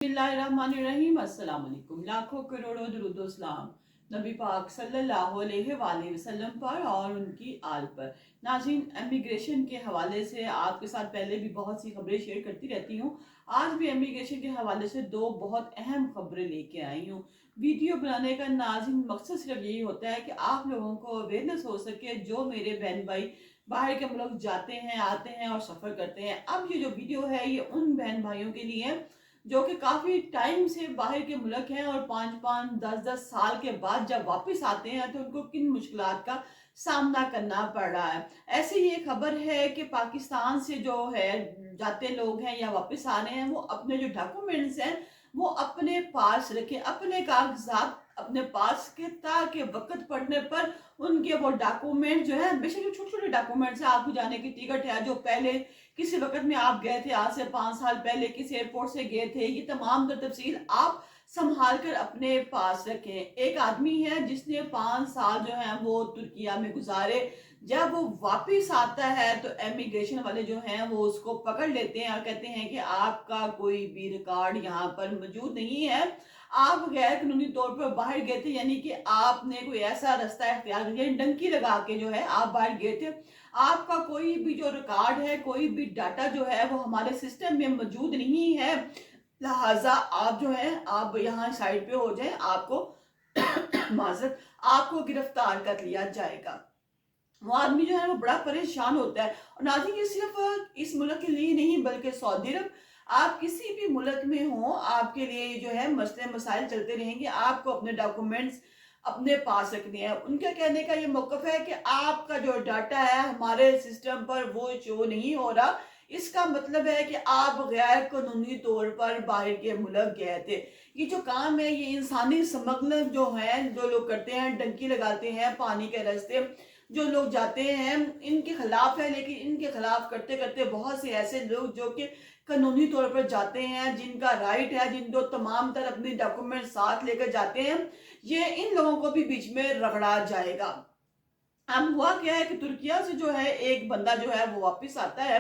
बिस्मिल्लाहिर्रहमानिर्रहीम। अस्सलाम वालेकुम। लाखों करोड़ों दुरूद व सलाम नबी पाक सल्लल्लाहु अलैहि वसल्लम पर और उनकी आल पर। नाज़रीन, इमिग्रेशन के हवाले से आपके साथ पहले भी बहुत सी खबरें शेयर करती रहती हूँ। आज भी इमिग्रेशन के हवाले से दो बहुत अहम खबरें लेके आई हूँ। वीडियो बनाने का नाज़रीन मकसद सिर्फ यही होता है कि आप लोगों को अवेयरनेस हो सके, जो मेरे बहन भाई बाहर के मुल्क जाते हैं, आते हैं और सफ़र करते हैं। अब ये जो वीडियो है ये उन बहन भाइयों के लिए है जो कि काफी टाइम से बाहर के मुल्क हैं और 5-5, 10-10 साल के बाद जब वापस आते हैं तो उनको किन मुश्किलात का सामना करना पड़ रहा है। ऐसे ही एक खबर है कि पाकिस्तान से जो है जाते लोग हैं या वापस आ रहे हैं, वो अपने जो डॉक्यूमेंट्स हैं वो अपने पास रखें, अपने कागजात अपने पास के, ताकि वक्त पड़ने पर उनके वो डॉक्यूमेंट जो है, बेशक जो छोटे छोटे डॉक्यूमेंट्स है, आपको जाने की टिकट है, जो पहले किसी वक्त में आप गए थे, आज से 5 साल पहले किसी एयरपोर्ट से गए थे, ये तमाम तर तफसील आप संभाल कर अपने पास रखें। एक आदमी है जिसने 5 साल जो है वो तुर्किया में गुजारे। जब वो वापिस आता है तो इमिग्रेशन वाले जो हैं वो उसको पकड़ लेते हैं और कहते हैं कि आपका कोई भी रिकॉर्ड यहाँ पर मौजूद नहीं है, आप गैर कानूनी तौर पर बाहर गए थे, यानी कि आपने कोई ऐसा रास्ता इख्तियार किया, डंकी लगा के जो है आप बाहर गए थे, आपका कोई भी जो रिकॉर्ड है, कोई भी डाटा जो है वो हमारे सिस्टम में मौजूद नहीं है, लिहाजा आप जो है आप यहाँ साइड पे हो जाए, आपको माजरत आपको गिरफ्तार कर लिया जाएगा। वो आदमी जो है वो बड़ा परेशान होता है। और नाज़रीन, ये सिर्फ इस मुल्क के लिए नहीं बल्कि सऊदी अरब, आप किसी भी मुल्क में हो, आपके लिए जो है मसले मसाइल चलते रहेंगे। आपको अपने डॉक्यूमेंट्स अपने पास रखने हैं। उनका कहने का ये मौकफ है कि आपका जो डाटा है हमारे सिस्टम पर वो शो नहीं हो रहा, इसका मतलब है कि आप गैर कानूनी तौर पर बाहर के मुल्क गए थे। ये जो काम है ये इंसानी स्मगलर जो है, जो लोग करते हैं, डंकी लगाते हैं पानी के रास्ते, जो लोग जाते हैं, इनके खिलाफ है। लेकिन इनके खिलाफ करते करते बहुत से ऐसे लोग जो कि कानूनी तौर पर जाते हैं, जिनका राइट है, जिनको तमाम तरह अपने डॉक्यूमेंट साथ लेकर जाते हैं, ये इन लोगों को भी बीच में रगड़ा जाएगा। अब हुआ क्या है कि तुर्किया से जो है एक बंदा जो है वो वापस आता है,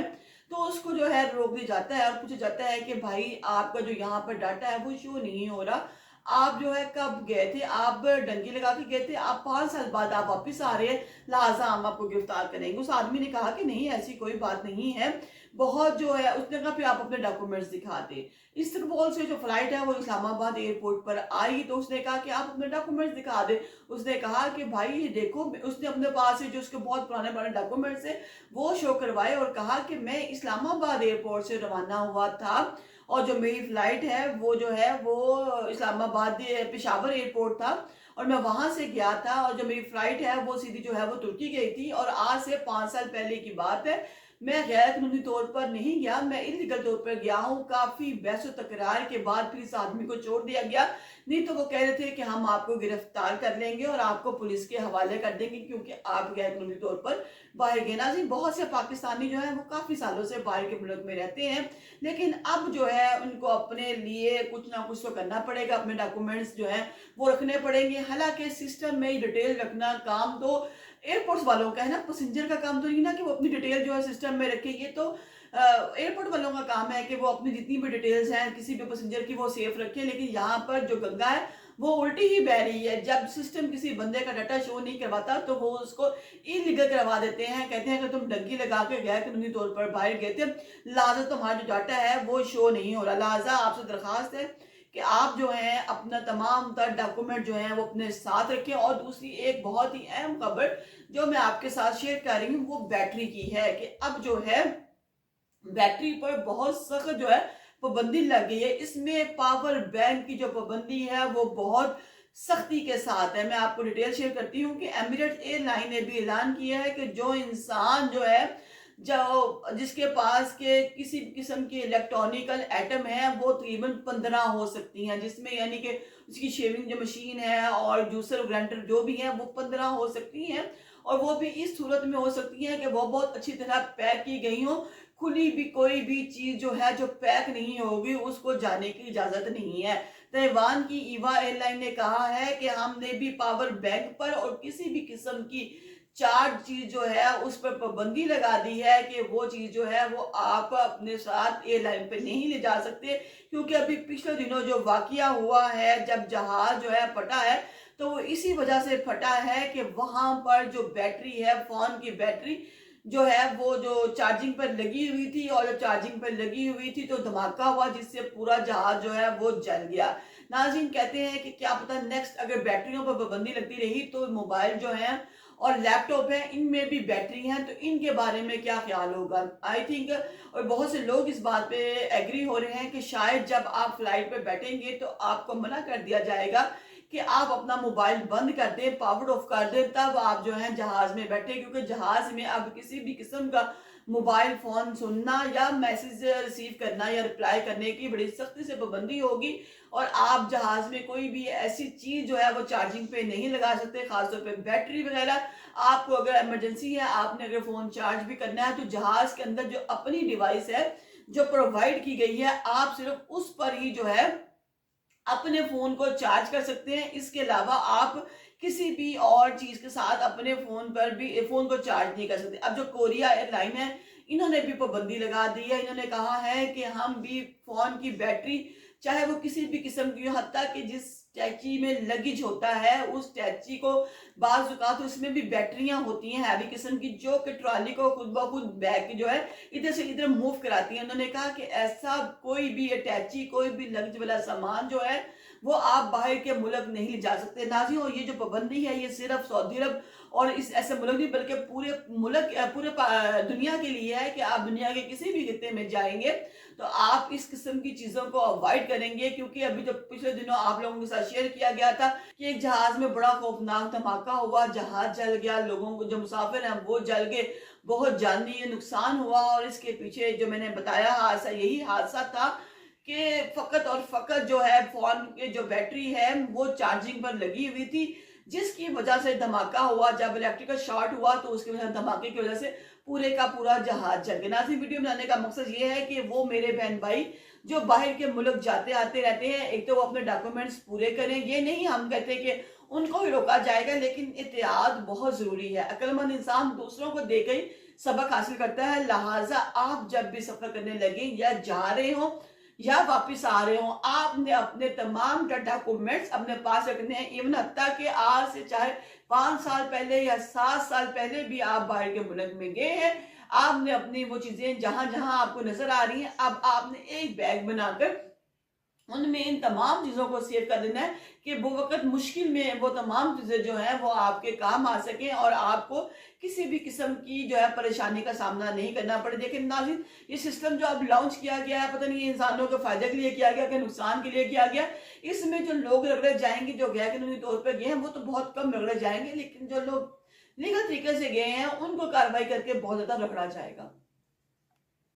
तो उसको जो है रोक दिया जाता है और पूछा जाता है कि भाई आपका जो यहाँ पर डाटा है वो शो नहीं हो रहा, आप जो है कब गए थे, आप डंकी लगा के गए थे, आप 5 साल बाद आप वापस आ रहे हैं, लिहाजा हम आपको गिरफ्तार करेंगे। उस आदमी ने कहा कि नहीं, ऐसी कोई बात नहीं है, बहुत जो है उसने कहा फिर आप अपने डॉक्यूमेंट्स दिखा दे। इस्तांबुल से जो फ्लाइट है वो इस्लामाबाद एयरपोर्ट पर आई, तो उसने कहा कि आप अपने डॉक्यूमेंट्स दिखा दे। उसने कहा कि भाई ये देखो, उसने अपने पास से जो उसके बहुत पुराने पुराने डॉक्यूमेंट्स है वो शो करवाए और कहा कि मैं इस्लामाबाद एयरपोर्ट से रवाना हुआ था और जो मेरी फ्लाइट है वो जो है वो इस्लामाबाद पेशावर एयरपोर्ट था और मैं वहां से गया था, और जो मेरी फ्लाइट है वो सीधी जो है वो तुर्की गई थी, और आज से 5 साल पहले की बात है, मैं गैर कानूनी तौर पर नहीं गया, मैं इलीगल तौर पर गया हूँ। काफी बहस तकरार के बाद फिर इस आदमी को छोड़ दिया गया, नहीं तो वो कह रहे थे कि हम आपको गिरफ्तार कर लेंगे और आपको पुलिस के हवाले कर देंगे क्योंकि आप गैर कानूनी तौर पर बाहर गए। नाज़रीन, बहुत से पाकिस्तानी जो है वो काफी सालों से बाहर के मुल्क में रहते हैं, लेकिन अब जो है उनको अपने लिए कुछ ना कुछ तो करना पड़ेगा, अपने डॉक्यूमेंट्स जो है वो रखने पड़ेंगे। हालांकि सिस्टम में डिटेल रखना काम तो एयरपोर्ट्स वालों का है ना, पैसेंजर का काम तो नहीं ना कि वो अपनी डिटेल जो है सिस्टम में रखे। ये तो एयरपोर्ट वालों का काम है कि वो अपनी जितनी भी डिटेल्स हैं किसी भी पैसेंजर की वो सेफ रखे। लेकिन यहाँ पर जो गंगा है वो उल्टी ही बह रही है। जब सिस्टम किसी बंदे का डाटा शो नहीं करवाता तो वो उसको इलीगल करवा देते हैं, कहते हैं कि तुम डंकी लगा के गैर कानूनी तौर पर बाहर गए थे, लिहाजा तुम्हारा जो डाटा है वो शो नहीं हो रहा। लिहाजा आपसे दरखास्त है कि आप जो है अपना तमाम तर डॉक्यूमेंट जो है वो अपने साथ रखें। और दूसरी एक बहुत ही अहम खबर जो मैं आपके साथ शेयर कर रही हूँ वो बैटरी की है कि अब जो है बैटरी पर बहुत सख्त जो है पाबंदी लग गई है। इसमें पावर बैंक की जो पाबंदी है वो बहुत सख्ती के साथ है। मैं आपको डिटेल शेयर करती हूँ कि एमिरेट्स एयरलाइन ने भी ऐलान किया है कि जो इंसान जो है जो जिसके पास के किसी किस्म की इलेक्ट्रॉनिकल आइटम है वो तकरीबन 15 हो सकती हैं, जिसमें यानी कि उसकी शेविंग जो मशीन है और जूसर ग्राइंडर जो भी है वो 15 हो सकती हैं, और वो भी इस सूरत में हो सकती हैं कि वो बहुत अच्छी तरह पैक की गई हो। खुली भी कोई भी चीज जो है जो पैक नहीं होगी उसको जाने की इजाजत नहीं है। ताइवान की ईवा एयरलाइन ने कहा है कि हमने भी पावर बैंक पर और किसी भी किस्म की चार्ज चीज जो है उस पर पाबंदी लगा दी है कि वो चीज जो है वो आप अपने साथ एयरलाइन पे नहीं ले जा सकते, क्योंकि अभी पिछले दिनों जो वाकया हुआ है जब जहाज जो है फटा है, तो वो इसी वजह से फटा है कि वहां पर जो बैटरी है, फोन की बैटरी जो है वो जो चार्जिंग पर लगी हुई थी, और जब चार्जिंग पर लगी हुई थी तो धमाका हुआ जिससे पूरा जहाज जो है वो जल गया। नाज़रीन, कहते हैं कि क्या पता नेक्स्ट अगर बैटरियों पर पाबंदी लगती रही तो मोबाइल जो है और लैपटॉप है इनमें भी बैटरी है, तो इनके बारे में क्या ख्याल होगा। आई थिंक, और बहुत से लोग इस बात पे एग्री हो रहे हैं कि शायद जब आप फ्लाइट पे बैठेंगे तो आपको मना कर दिया जाएगा कि आप अपना मोबाइल बंद कर दें, पावर ऑफ कर दें, तब आप जो है जहाज में बैठे, क्योंकि जहाज में अब किसी भी किस्म का मोबाइल फोन सुनना या मैसेज रिसीव करना या रिप्लाई करने की बड़ी सख्ती से पाबंदी होगी, और आप जहाज में कोई भी ऐसी चीज जो है वो चार्जिंग पे नहीं लगा सकते, खासतौर पे बैटरी वगैरह। आपको अगर इमरजेंसी है, आपने अगर फोन चार्ज भी करना है, तो जहाज के अंदर जो अपनी डिवाइस है जो प्रोवाइड की गई है, आप सिर्फ उस पर ही जो है अपने फोन को चार्ज कर सकते हैं। इसके अलावा आप किसी भी और चीज के साथ अपने फोन पर भी फोन को चार्ज नहीं कर सकते। अब जो कोरिया एयरलाइन है, इन्होंने भी पाबंदी लगा दी है। इन्होंने कहा है कि हम भी फोन की बैटरी, चाहे वो किसी भी किस्म की हो, हत्ता कि जिस टैची में लगेज होता है उस टैची को बाज तो इसमें भी बैटरियां होती हैं हैवी किस्म की, जो कि ट्रॉली को खुद ब खुद बैग जो है इधर से इधर मूव कराती है। उन्होंने कहा कि ऐसा कोई भी अटैची, कोई भी लगेज वाला सामान जो है वो आप बाहर के मुल्क नहीं ले जा सकते। नाज़रीन, और ये जो पाबंदी है ये सिर्फ सऊदी अरब और इस ऐसे मुल्क नहीं बल्कि पूरे मुल्क पूरे दुनिया के लिए है कि आप दुनिया के किसी भी खिते में जाएंगे तो आप इस किस्म की चीजों को अवॉइड करेंगे। क्योंकि अभी जो पिछले दिनों आप लोगों के साथ शेयर किया गया था कि एक जहाज में बड़ा खौफनाक धमाका हुआ, जहाज जल गया, लोगों को जो मुसाफिर हैं वो जल गए, बहुत जानी नुकसान हुआ। और इसके पीछे जो मैंने बताया हादसा, यही हादसा था कि फकत और फकत जो है फोन के जो बैटरी है वो चार्जिंग पर लगी हुई थी, जिसकी वजह से धमाका हुआ। जब इलेक्ट्रिकल शॉर्ट हुआ तो उसकी वजह धमाके की वजह से पूरे का पूरा जहाज जल गया। नाज़रीन, वीडियो बनाने का मकसद ये है कि वो मेरे बहन भाई जो बाहर के मुल्क जाते आते रहते हैं, एक तो वो अपने डॉक्यूमेंट्स पूरे करें। ये नहीं हम कहते कि उनको ही रोका जाएगा, लेकिन एहतियात बहुत जरूरी है। अक्लमंद इंसान दूसरों को देख ही सबक हासिल करता है। लिहाजा आप जब भी सफर करने लगे या जा रहे हो या वापस आ रहे हो, आपने अपने तमाम डॉक्यूमेंट्स अपने पास रखने हैं। इवन हत्ता कि आज से चाहे 5 साल पहले या 7 साल पहले भी आप बाहर के मुल्क में गए हैं, आपने अपनी वो चीजें जहां जहां आपको नजर आ रही हैं, अब आपने एक बैग बनाकर उनमें इन तमाम चीजों को सेव कर देना है कि वो वक्त मुश्किल में वो तमाम चीजें जो है वो आपके काम आ सके और आपको किसी भी किस्म की जो है परेशानी का सामना नहीं करना पड़े। देखिए नाज़रीन, ये सिस्टम जो अब लॉन्च किया गया है, पता नहीं इंसानों के फायदे के लिए किया गया कि नुकसान के लिए किया गया। इसमें जो लोग रगड़े जाएंगे, जो गैर कानूनी तौर पर गए हैं, वो तो बहुत कम रगड़े जाएंगे, लेकिन जो लोग लीगल तरीके से गए हैं उनको कार्रवाई करके बहुत ज्यादा रगड़ा जाएगा।